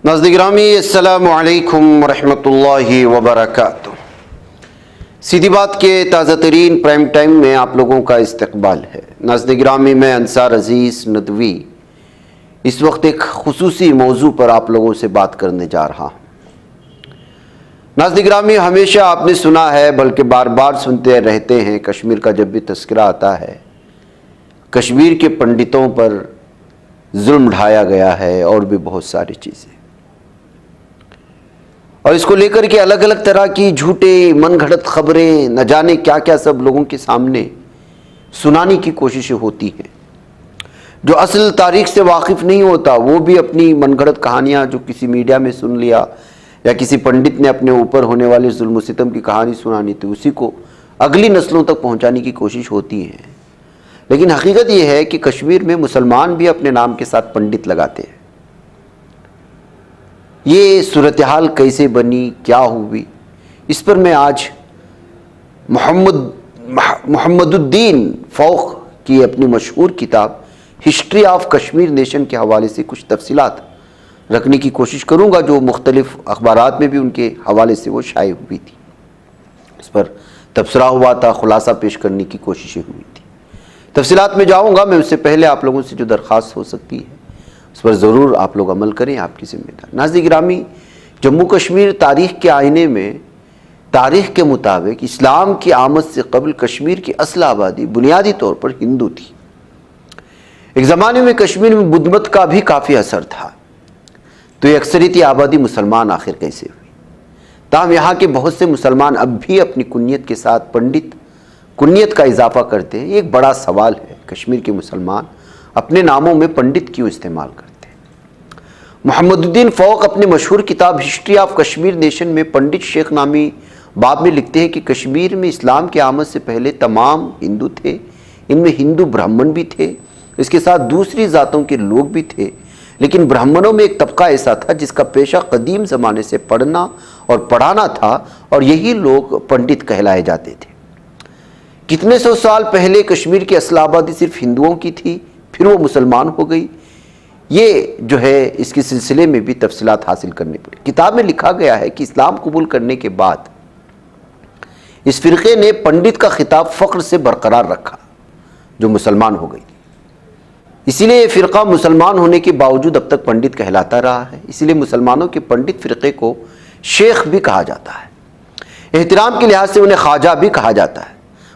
नाज़रीन गिरामी, अस्सलामु अलैकुम रहमतुल्लाहि व बरकातुहू। सीधी बात के ताज़ा तरीन प्राइम टाइम में आप लोगों का इस्तकबाल है। नाज़रीन गिरामी, मैं अंसार अजीज़ नदवी इस वक्त एक खुसूसी मौजू पर आप लोगों से बात करने जा रहा हूँ। नाज़रीन गिरामी, हमेशा आपने सुना है, बल्कि बार बार सुनते रहते हैं, कश्मीर का जब भी तस्करा आता है कश्मीर के पंडितों पर जुल्म ढाया गया है और भी बहुत सारी चीज़ें, और इसको लेकर के अलग अलग तरह की झूठे मनगढ़ंत खबरें न जाने क्या क्या सब लोगों के सामने सुनाने की कोशिशें होती हैं। जो असल तारीख से वाकिफ़ नहीं होता वो भी अपनी मनगढ़ंत कहानियाँ जो किसी मीडिया में सुन लिया या किसी पंडित ने अपने ऊपर होने वाले जुल्म सितम की कहानी सुनानी थी, उसी को अगली नस्लों तक पहुँचाने की कोशिश होती है। लेकिन हकीकत यह है कि कश्मीर में मुसलमान भी अपने नाम के साथ पंडित लगाते हैं। ये सूरत हाल कैसे बनी, क्या हुई, इस पर मैं आज मोहम्मदुद्दीन फ़ौक़ की अपनी मशहूर किताब हिस्ट्री ऑफ कश्मीर नेशन के हवाले से कुछ तफसीलात रखने की कोशिश करूँगा, जो मुख्तलिफ़ अखबारात में भी उनके हवाले से वो शाये हुई थी। इस पर तबसरा हुआ था, खुलासा पेश करने की कोशिशें हुई थी। तफसीलात में जाऊँगा मैं, उससे पहले आप लोगों से जो दरख्वास्त हो सकती है उस पर ज़रूर आप लोग अमल करें, आपकी जिम्मेदारी। नाज़रीन गिरामी, जम्मू कश्मीर तारीख़ के आईने में तारीख़ के मुताबिक इस्लाम की आमद से कबल कश्मीर की असल आबादी बुनियादी तौर पर हिंदू थी। एक ज़माने में कश्मीर में बुद्ध मत का भी काफ़ी असर था, तो ये अक्सरियती आबादी मुसलमान आखिर कैसे हुई? ताहम यहाँ के बहुत से मुसलमान अब भी अपनी कुन्नियत के साथ पंडित कुन्नियत का इजाफा करते हैं। ये एक बड़ा सवाल है, कश्मीर के मुसलमान अपने नामों में पंडित क्यों इस्तेमाल करते हैं? मोहम्मदुद्दीन फ़ौक़ अपनी मशहूर किताब हिस्ट्री ऑफ कश्मीर नेशन में पंडित शेख नामी बाब में लिखते हैं कि कश्मीर में इस्लाम की आमद से पहले तमाम हिंदू थे। इनमें हिंदू ब्राह्मण भी थे, इसके साथ दूसरी ज़ातों के लोग भी थे, लेकिन ब्राह्मणों में एक तबका ऐसा था जिसका पेशा कदीम ज़माने से पढ़ना और पढ़ाना था, और यही लोग पंडित कहलाए जाते थे। कितने सौ साल पहले कश्मीर की असल आबादी सिर्फ हिंदुओं की थी, फिर वो मुसलमान हो गई। ये जो है इसके सिलसिले में भी तफसीलात हासिल करनी पड़ी। किताब में लिखा गया है कि इस्लाम कबूल करने के बाद इस फ़िरक़े ने पंडित का खिताब फ़ख्र से बरकरार रखा जो मुसलमान हो गई। इसीलिए ये फ़िरक़ा मुसलमान होने के बावजूद अब तक पंडित कहलाता रहा है। इसीलिए मुसलमानों के पंडित फ़िरक़े को शेख भी कहा जाता है। एहतराम के लिहाज से उन्हें ख्वाजा भी कहा जाता है।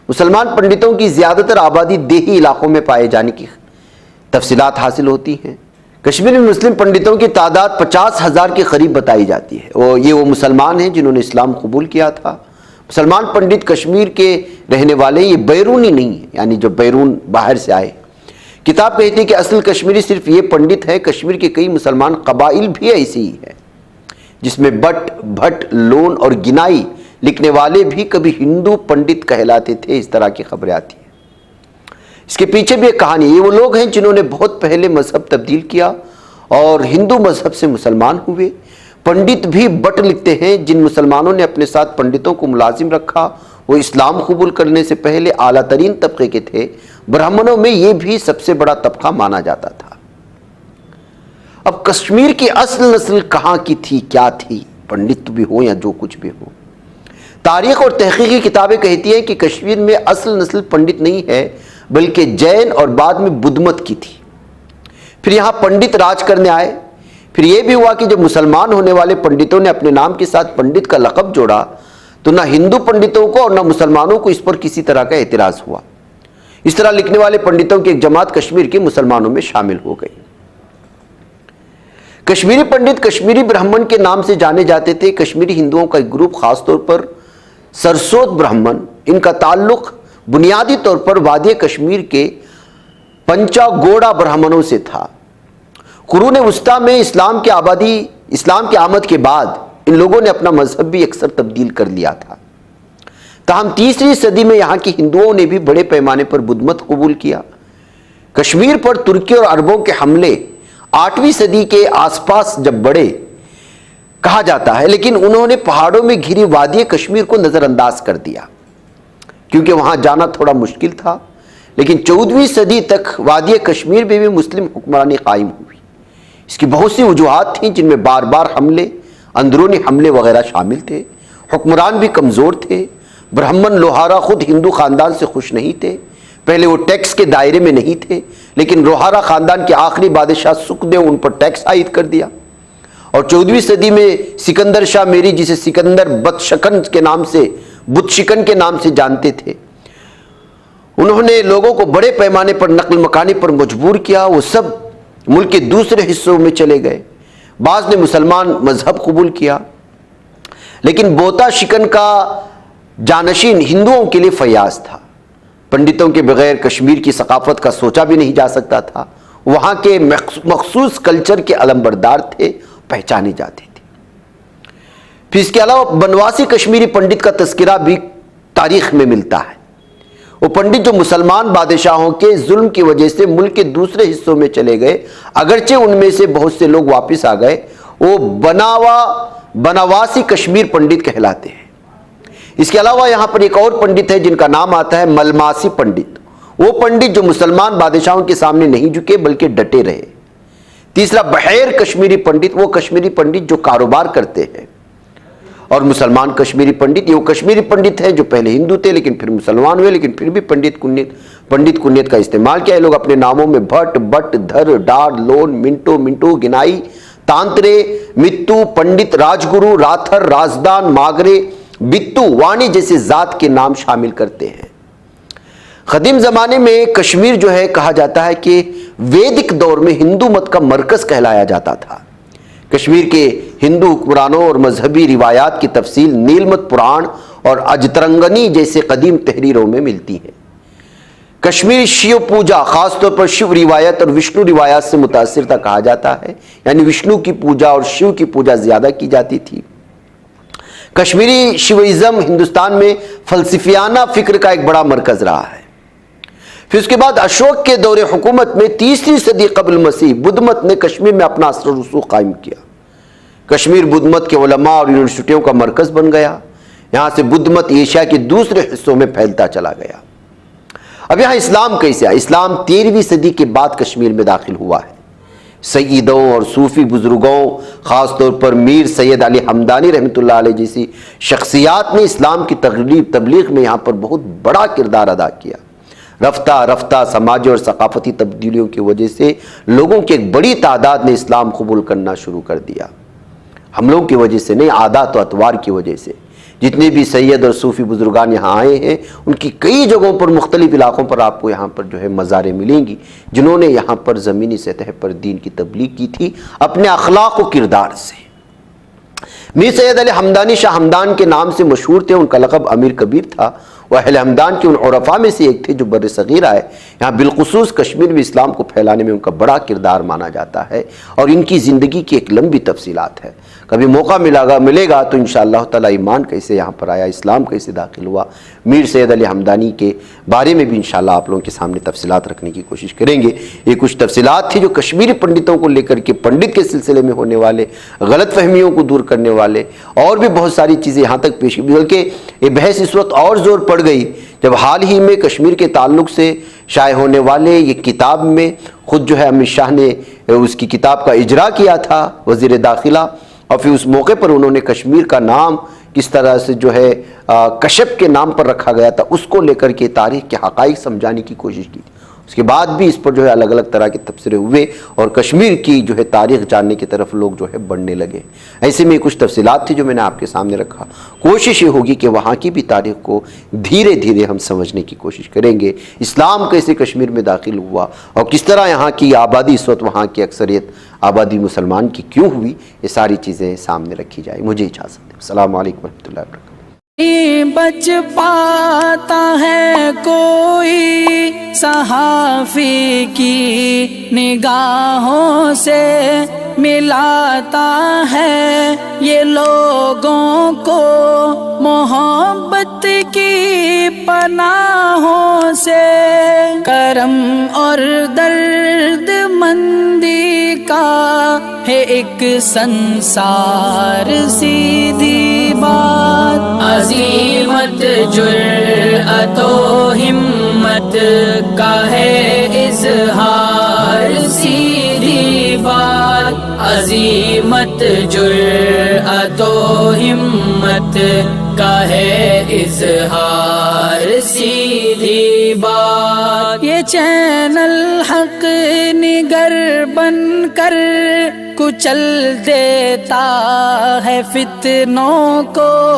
मुसलमान पंडितों की ज़्यादातर आबादी देही इलाकों में पाए जाने की तफसीलात हासिल होती हैं। कश्मीर में मुस्लिम पंडितों की तादाद 50,000 के करीब बताई जाती है। वो मुसलमान हैं जिन्होंने इस्लाम कबूल किया था। मुसलमान पंडित कश्मीर के रहने वाले, ये बैरूनी नहीं है, यानी जो बैरून बाहर से आए। किताब कहती है कि असल कश्मीरी सिर्फ ये पंडित है, कश्मीर के कई मुसलमान कबाइल भी ऐसे ही है जिसमें बट, भट्ट, लोन और गिनाई लिखने वाले भी कभी हिंदू पंडित कहलाते थे। इस तरह की खबरें आती हैं। इसके पीछे भी एक कहानी है। ये वो लोग हैं जिन्होंने बहुत पहले मजहब तब्दील किया और हिंदू मजहब से मुसलमान हुए। पंडित भी बट लिखते हैं। जिन मुसलमानों ने अपने साथ पंडितों को मुलाजिम रखा वो इस्लाम कबूल करने से पहले आला तरीन तबके के थे। ब्राह्मणों में ये भी सबसे बड़ा तबका माना जाता था। अब कश्मीर की असल नस्ल कहाँ की थी, क्या थी? पंडित भी हो या जो कुछ भी हो, तारीख और तहकीकी किताबें कहती हैं कि कश्मीर में असल नस्ल पंडित नहीं है, बल्कि जैन और बाद में बुद्ध मत की थी। फिर यहाँ पंडित राज करने आए। फिर यह भी हुआ कि जब मुसलमान होने वाले पंडितों ने अपने नाम के साथ पंडित का लक़ब जोड़ा तो ना हिंदू पंडितों को और ना मुसलमानों को इस पर किसी तरह का एतराज़ हुआ। इस तरह लिखने वाले पंडितों की एक जमात कश्मीर के मुसलमानों में शामिल हो गई। कश्मीरी पंडित कश्मीरी ब्राह्मण के नाम से जाने जाते थे। कश्मीरी हिंदुओं का एक ग्रुप, खासतौर पर सरसोत ब्राह्मण, इनका ताल्लुक बुनियादी तौर पर वादी कश्मीर के पंचागोड़ा ब्राह्मणों से था। कुरून वस्ता में इस्लाम की आमद के बाद इन लोगों ने अपना मजहब भी अक्सर तब्दील कर लिया था। ताहम 3वीं सदी में यहाँ के हिंदुओं ने भी बड़े पैमाने पर बुद्ध मत कबूल किया। कश्मीर पर तुर्की और अरबों के हमले 8वीं सदी के आसपास जब बढ़े कहा जाता है, लेकिन उन्होंने पहाड़ों में घिरी वादी कश्मीर को नज़रअंदाज कर दिया क्योंकि वहाँ जाना थोड़ा मुश्किल था। लेकिन 14वीं सदी तक वादी कश्मीर में भी मुस्लिम हुक्मरानी कायम हुई। इसकी बहुत सी वजूहात थीं, जिनमें बार बार हमले, अंदरूनी हमले वगैरह शामिल थे। हुक्मरान भी कमज़ोर थे। ब्राह्मण लोहारा खुद हिंदू ख़ानदान से खुश नहीं थे। पहले वो टैक्स के दायरे में नहीं थे, लेकिन लोहारा ख़ानदान के आखिरी बादशाह सुखदेव उन पर टैक्स आयद कर दिया। और 14वीं सदी में सिकंदर शाह मेरी, जिसे सिकंदर बदशिकन के नाम से, बुतशिकन के नाम से जानते थे, उन्होंने लोगों को बड़े पैमाने पर नकल मकानी पर मजबूर किया। वो सब मुल्क के दूसरे हिस्सों में चले गए। बाज़ ने मुसलमान मजहब कबूल किया, लेकिन बोता शिकन का जानशीन हिंदुओं के लिए फयाज था। पंडितों के बगैर कश्मीर की सकाफत का सोचा भी नहीं जा सकता था। वहाँ के मखसूस कल्चर के अलंबरदार थे, पहचाने जाते थे। फिर इसके अलावा बनवासी कश्मीरी पंडित का तस्करा भी तारीख में मिलता है। वो पंडित जो मुसलमान बादशाहों के जुल्म की वजह से मुल्क के दूसरे हिस्सों में चले गए, अगरचे उनमें से बहुत से लोग वापस आ गए, वो बनवासी कश्मीर पंडित कहलाते हैं। इसके अलावा यहाँ पर एक और पंडित है जिनका नाम आता है मलमासी पंडित। वो पंडित जो मुसलमान बादशाहों के सामने नहीं झुके बल्कि डटे रहे। तीसरा बहर कश्मीरी पंडित, वो कश्मीरी पंडित जो कारोबार करते हैं। और मुसलमान कश्मीरी पंडित, ये वो कश्मीरी पंडित है जो पहले हिंदू थे लेकिन फिर मुसलमान हुए, लेकिन फिर भी पंडित कुन्यत का इस्तेमाल किया। ये लोग अपने नामों में भट्ट, बट, धर, डार, लोन, मिंटो, मिंटू, गिनाई, तांत्रे, मित्तू, पंडित, राजगुरु, राथर, राजदान, मागरे, बित्तू, वाणी जैसे जात के नाम शामिल करते हैं। कदीम जमाने में कश्मीर जो है कहा जाता है कि वैदिक दौर में हिंदू मत का मरकज कहलाया जाता था। कश्मीर के हिंदू हुक्मरानों और मजहबी रिवायात की तफसील नीलमत पुराण और अजतरंगनी जैसे कदीम तहरीरों में मिलती है। कश्मीरी शिव पूजा खासतौर पर शिव रिवायत और विष्णु रिवायात से मुतासिर था कहा जाता है, यानी विष्णु की पूजा और शिव की पूजा ज्यादा की जाती थी। कश्मीरी शिविज्म हिंदुस्तान में फलसफियाना फिक्र का एक बड़ा मरकज रहा है। फिर उसके बाद अशोक के दौरे हुकूमत में 3री सदी कबल मसीह बुद्ध मत ने कश्मीर में अपना असर रसूख कायम किया। कश्मीर बुद्ध मत के उलमा और यूनिवर्सिटियों का मरकज बन गया। यहाँ से बुद्ध मत एशिया के दूसरे हिस्सों में फैलता चला गया। अब यहाँ इस्लाम कैसे आया? इस्लाम 13वीं सदी के बाद कश्मीर में दाखिल हुआ है। सईदों और सूफी बुजुर्गों, ख़ासतौर पर मीर सैयद अली हमदानी रहमतुल्लाह अलैह जैसी शख्सियात ने इस्लाम की तबलीग में यहाँ पर बहुत बड़ा किरदार अदा किया। रफ्ता रफ्ता समाजी और सकाफती तब्दीलियों की वजह से लोगों की एक बड़ी तादाद ने इस्लाम कबूल करना शुरू कर दिया। हम लोगों की वजह से नहीं, आदात और अतवार की वजह से। जितने भी सैयद और सूफ़ी बुजुर्गान यहाँ आए हैं, उनकी कई जगहों पर, मुख्तलिफ इलाकों पर आपको यहाँ पर जो है मज़ारें मिलेंगी जिन्होंने यहाँ पर ज़मीनी सतह पर दीन की तबलीग की थी अपने अखलाक व किरदार से। मीर सैयद अली हमदानी शाह हमदान के नाम से मशहूर थे। उनका लक़ब अमीर कबीर था। वह अहले हमदान के उन उरफा में से एक थे जो बर सग़ीर आए। यहाँ बिलखुसूस कश्मीर में इस्लाम को फैलाने में उनका बड़ा किरदार माना जाता है और इनकी ज़िंदगी की एक लंबी तफसीलात है। कभी मौका मिलेगा तो इंशाअल्लाह ताला ईमान कैसे यहाँ पर आया, इस्लाम कैसे दाखिल हुआ, मीर सैयद अली हमदानी के बारे में भी इंशाअल्लाह आप लोगों के सामने तफसीलात रखने की कोशिश करेंगे। ये कुछ तफसीलात थी जो कश्मीरी पंडितों को लेकर के, पंडित के सिलसिले में होने वाले गलत फहमियों को दूर करने वाले और भी बहुत सारी चीज़ें यहाँ तक पेश की। बल्कि ये बहस इस वक्त और ज़ोर पड़ गई जब हाल ही में कश्मीर के ताल्लुक से शाये होने वाले ये किताब में खुद जो है अमित शाह ने उसकी किताब का इजरा किया था, वज़ीर दाखिला, और फिर उस मौके पर उन्होंने कश्मीर का नाम किस तरह से जो है कशप के नाम पर रखा गया था उसको लेकर के तारीख़ के हक़ाइक़ समझाने की कोशिश की। उसके बाद भी इस पर जो है अलग अलग तरह के तबसरे हुए और कश्मीर की जो है तारीख़ जानने की तरफ लोग जो है बढ़ने लगे। ऐसे में कुछ तफसीलात थी जो मैंने आपके सामने रखा। कोशिश ये होगी कि वहाँ की भी तारीख़ को धीरे धीरे हम समझने की कोशिश करेंगे। इस्लाम कैसे कश्मीर में दाखिल हुआ और किस तरह यहाँ की आबादी इस वक्त वहाँ की अक्सरियत आबादी मुसलमान की क्यों हुई, ये सारी चीज़ें सामने रखी जाए। मुझे इजाज़त दें। अस्सलामु अलैकुम वरहमतुल्लाहि वबरकातुहू। बच पाता है कोई सहाफ़ी की निगाहों से, मिलाता है ये लोगों को मोहब्बत की पनाहों से। करम और दर्दमंदी का है एक संसार सीधी बात। अज़ीमत जुर्अतो हिम्मत का है इज़हार सीधी बात। अजीमत जुर्अतो हिम्मत का है इजहार, सीधी बात। ये चैनल हक निगर बन कर कुचल देता है फितनों को।